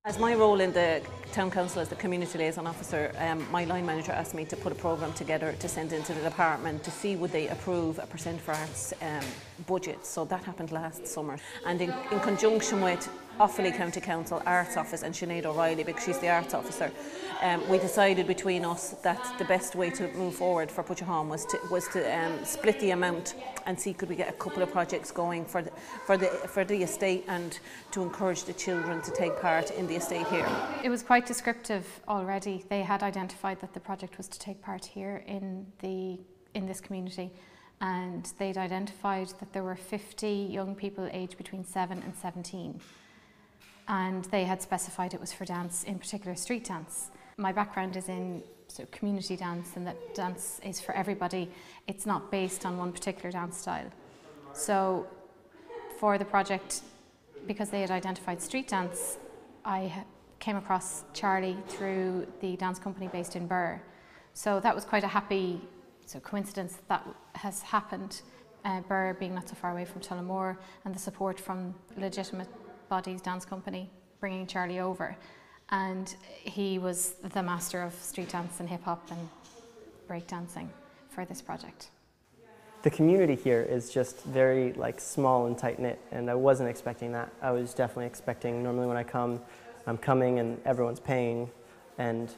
As my role in the Town Council as the Community Liaison Officer, my line manager asked me to put a programme together to send into the department to see would they approve a Percent for Arts budget. So that happened last summer. And in conjunction with Offaly County Council Arts Office and Sinead O'Reilly, because she's the Arts Officer, we decided between us that the best way to move forward for Put Your Home was to split the amount and see could we get a couple of projects going for the estate and to encourage the children to take part in the estate here. It was quite descriptive already. They had identified that the project was to take part here in this community, and they'd identified that there were 50 young people aged between 7 and 17. And they had specified it was for dance, in particular street dance. My background is in community dance, and that dance is for everybody. It's not based on one particular dance style. So for the project, because they had identified street dance, I came across Charlie through the dance company based in Birr. So that was quite a happy coincidence that has happened, Birr being not so far away from Tullamore, and the support from legitimate bodies dance company bringing Charlie over. And he was the master of street dance and hip hop and break dancing for this project. The community here is just very small and tight-knit, and I wasn't expecting that. I was definitely expecting, normally when I come, I'm coming and everyone's paying, and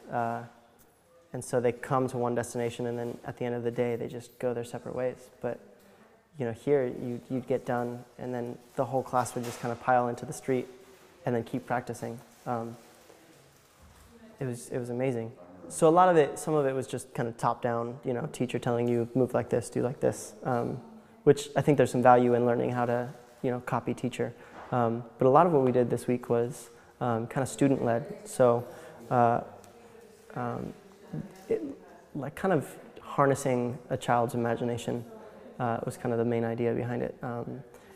so they come to one destination and then at the end of the day they just go their separate ways. But here you'd get done and then the whole class would just kind of pile into the street and then keep practicing. It was amazing. So some of it was just kind of top down, teacher telling you move like this, do like this, which I think there's some value in learning how to, copy teacher. But a lot of what we did this week was kind of student led. So kind of harnessing a child's imagination was kind of the main idea behind it.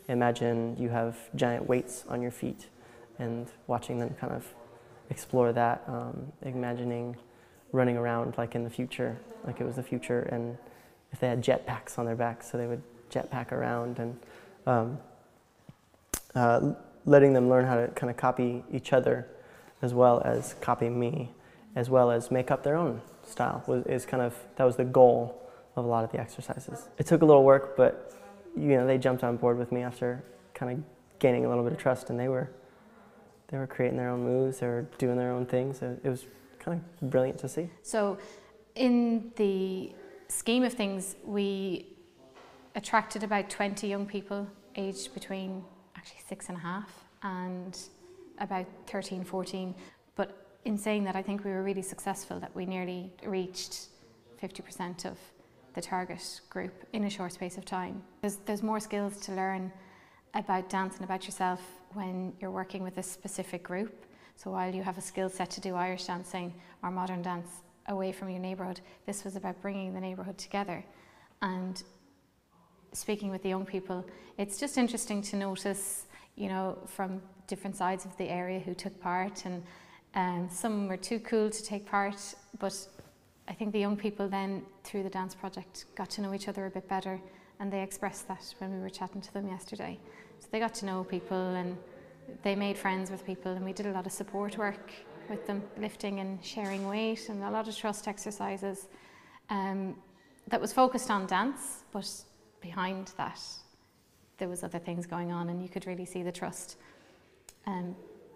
Imagine you have giant weights on your feet and watching them kind of explore that, imagining running around like in the future, like it was the future, and if they had jetpacks on their backs, so they would jetpack around, and letting them learn how to kind of copy each other as well as copy me, as well as make up their own style. That was the goal of a lot of the exercises. It took a little work, but they jumped on board with me after kind of gaining a little bit of trust, and they were creating their own moves, they were doing their own things. It was kind of brilliant to see. So in the scheme of things, we attracted about 20 young people aged between actually 6.5 and about 13, 14. But in saying that, I think we were really successful, that we nearly reached 50% of the target group in a short space of time. There's more skills to learn about dance and about yourself when you're working with a specific group. So while you have a skill set to do Irish dancing or modern dance away from your neighbourhood, this was about bringing the neighbourhood together. And speaking with the young people, it's just interesting to notice, from different sides of the area who took part, and some were too cool to take part, but I think the young people then, through the dance project, got to know each other a bit better, and they expressed that when we were chatting to them yesterday. So they got to know people and they made friends with people, and we did a lot of support work with them, lifting and sharing weight, and a lot of trust exercises that was focused on dance, but behind that there was other things going on, and you could really see the trust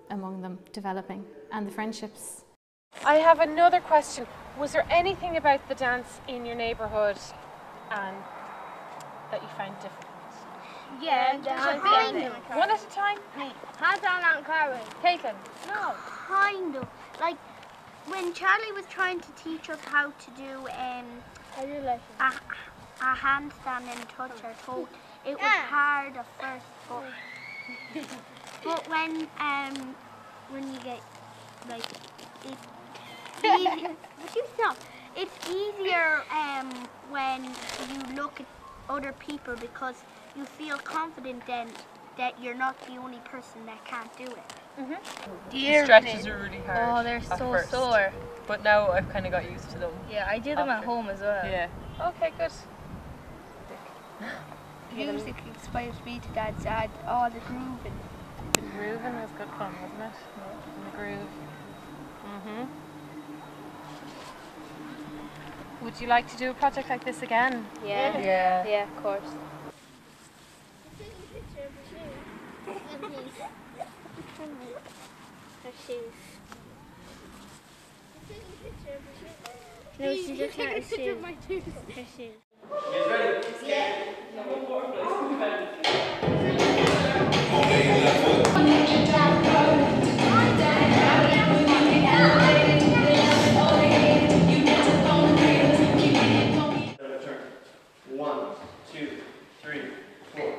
among them developing, and the friendships. I have another question. Was there anything about the dance in your neighbourhood that you found difficult? Yeah, one at a time? Hands on and Karen. Caitlin? No. Kind of. Like, when Charlie was trying to teach us how to do a handstand and touch our toe, it was hard at first, but when you get, it's easier when you look at other people, because you feel confident then that you're not the only person that can't do it. The stretches are really hard. Oh, they're so sore. But now I've kind of got used to them. Yeah, I do them at home as well. Yeah. Okay, good. Music inspires me to dance, and all the groove and The grooving was good fun, wasn't it? In the groove. Would you like to do a project like this again? Yeah. Yeah, of course. No, she's looking at her shoes. Her shoes. One, two, three, four.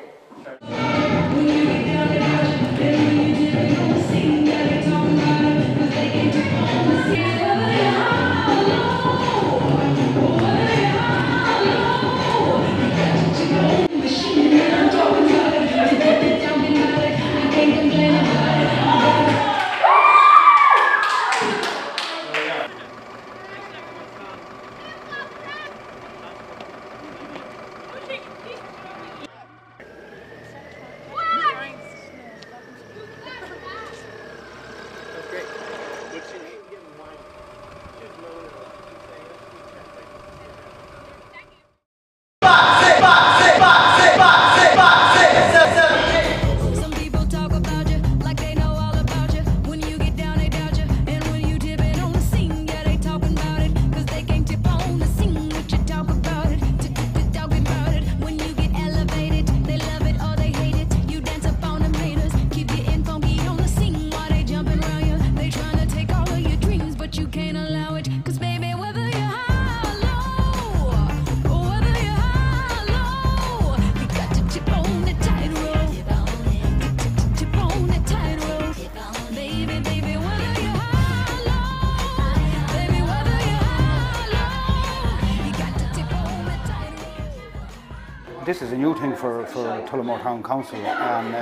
This is a new thing for Tullamore Town Council, and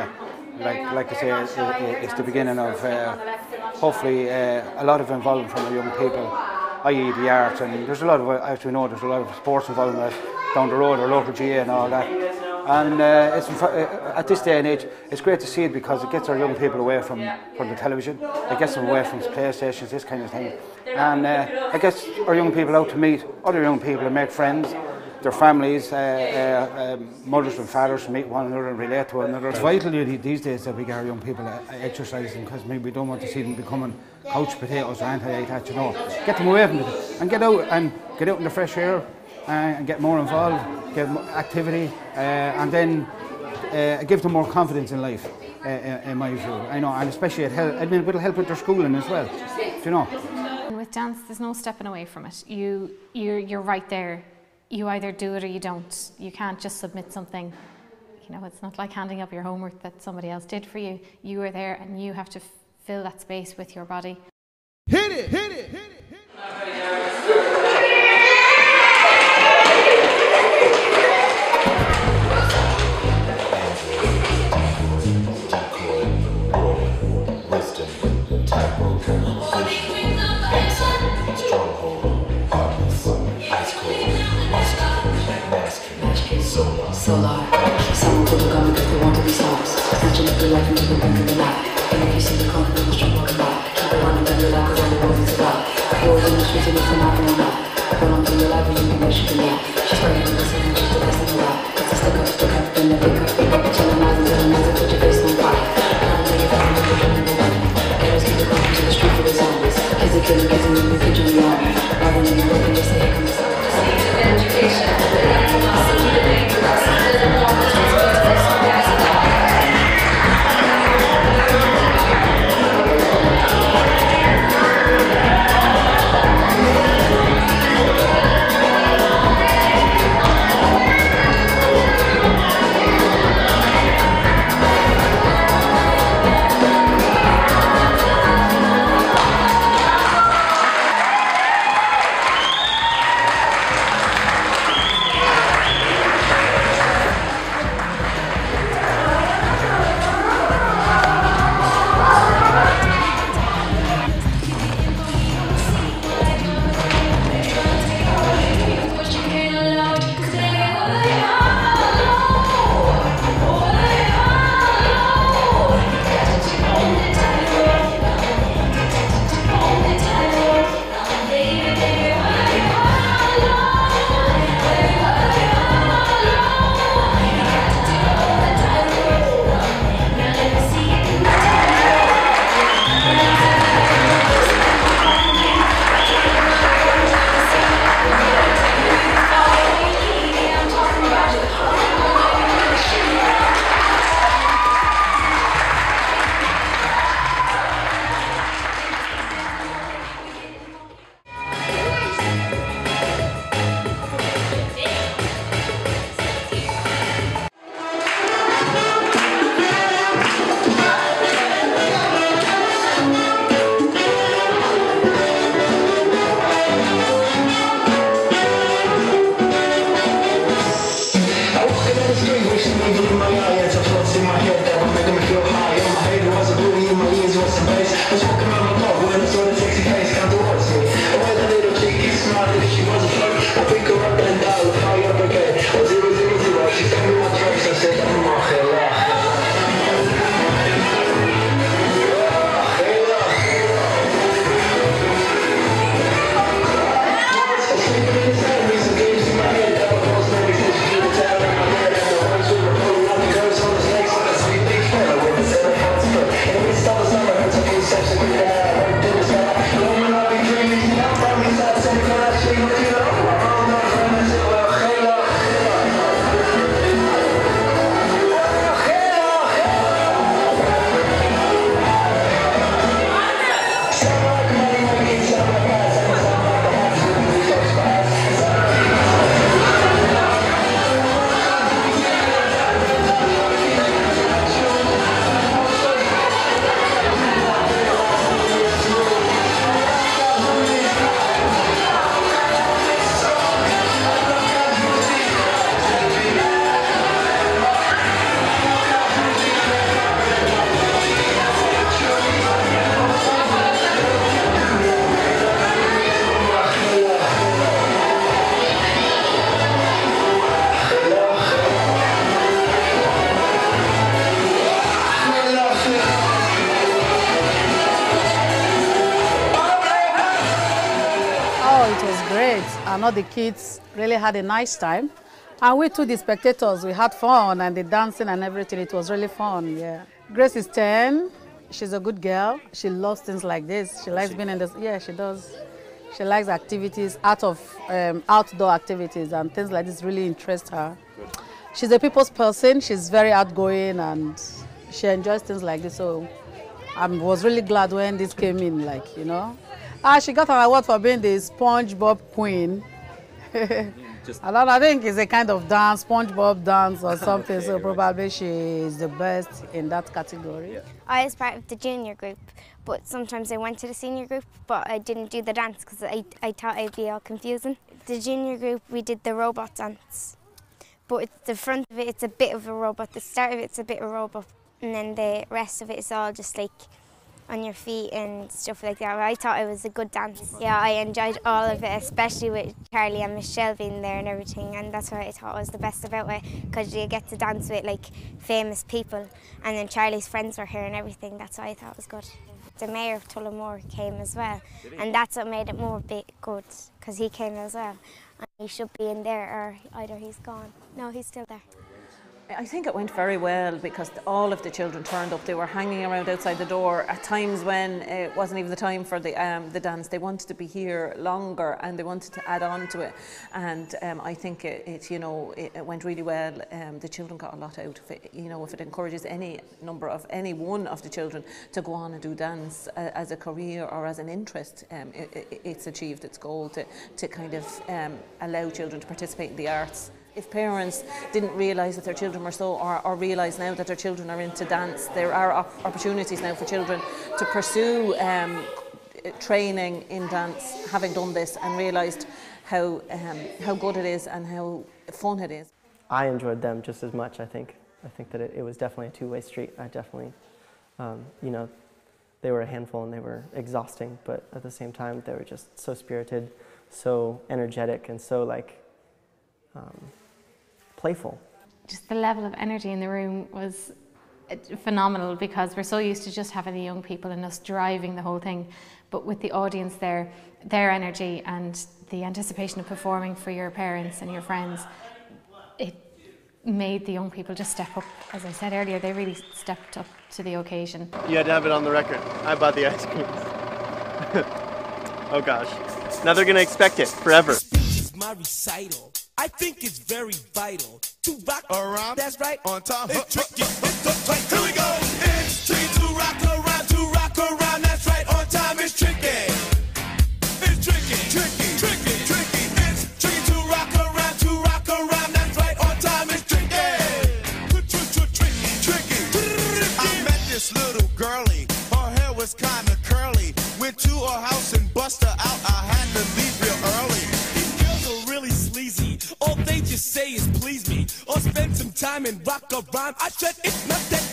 like I say, it's the beginning of hopefully a lot of involvement from the young people, i.e. the arts, and there's a lot of, as we know, there's a lot of sports involvement down the road, our local GA and all that. And it's, at this day and age, it's great to see it because it gets our young people away from the television, it gets them away from PlayStations, this kind of thing. And it gets our young people out to meet other young people and make friends, their families, mothers and fathers meet one another and relate to one another. It's vital these days that we get our young people exercising, because maybe we don't want to see them becoming couch potatoes or anything like that, you know. Get them away from it and get out in the fresh air and get more involved, get more activity, and then give them more confidence in life, in my view. I know, and especially it'll help with their schooling as well, do you know. And with dance, there's no stepping away from it. You're right there. You either do it or you don't. You can't just submit something. You know, it's not like handing up your homework that somebody else did for you. You were there and you have to fill that space with your body. Hit it, hit it, hit it. Solar, someone put a gun because they want to be stars. Snatching up your life into the blink of the night. And if you see the confidence, the strong walking by. Keep it running down your life because all the roads is about. Yours in the streets and it's an out and out. Hold on to your life and you can make sure you she's fighting with us and she's the best in the world. It's a stick up, then the pick up. Telling lies and telling lies and put your face on fire. Come take it back and put your hand on fire. Arrows keep the confidence to the street for the zombies. Kids are killing, getting you, pitch on the army. Rather than you working, just say, here comes the sun. Education. great, and all the kids really had a nice time. And we too, the spectators, we had fun, and the dancing and everything, it was really fun, yeah. Grace is 10, she's a good girl. She loves things like this. She likes being in this, yeah, she does. She likes activities, outdoor activities, and things like this really interest her. She's a people's person, she's very outgoing, and she enjoys things like this, so I was really glad when this came in, like, you know. She got an award for being the SpongeBob Queen. I think it's a kind of dance, SpongeBob dance or something, so probably she is the best in that category. I was part of the junior group, but sometimes I went to the senior group, but I didn't do the dance because I thought it'd be all confusing. The junior group, we did the robot dance, but the front of it, it's a bit of a robot. The start of it's a bit of a robot, and then the rest of it is all just like on your feet and stuff like that. I thought it was a good dance. Yeah, I enjoyed all of it, especially with Charlie and Michelle being there and everything, and that's what I thought was the best about it, because you get to dance with like famous people, and then Charlie's friends were here and everything. That's what I thought was good. The mayor of Tullamore came as well, and that's what made it more good, because he came as well. And he should be in there, or either he's gone. No, he's still there. I think it went very well because all of the children turned up. They were hanging around outside the door at times when it wasn't even the time for the dance. They wanted to be here longer and they wanted to add on to it. And I think it went really well. The children got a lot out of it. You know, if it encourages any one of the children to go on and do dance as a career or as an interest, it's achieved its goal to kind of allow children to participate in the arts. If parents didn't realise that their children were so, or realise now that their children are into dance, there are opportunities now for children to pursue training in dance, having done this and realised how good it is and how fun it is. I enjoyed them just as much, I think. I think that it was definitely a two-way street. I definitely, they were a handful and they were exhausting, but at the same time, they were just so spirited, so energetic, and so playful. Just the level of energy in the room was phenomenal, because we're so used to just having the young people and us driving the whole thing, but with the audience there, their energy and the anticipation of performing for your parents and your friends, it made the young people just step up. As I said earlier, they really stepped up to the occasion. You had to have it on the record. I bought the ice cream. Oh gosh. Now they're gonna expect it forever. My recital, I think it's very vital to rock around. That's right, on time. It's tricky. It's right. Here we go. It's tricky to rock around. That's right, on time. It's tricky. It's tricky. It's tricky to rock around. That's right, on time. It's tricky. I met this little girlie. Her hair was kinda curly. Went to her house and bust her out. I had to leave real early. All they just say is please me, or spend some time and rock a rhyme. I said it's not that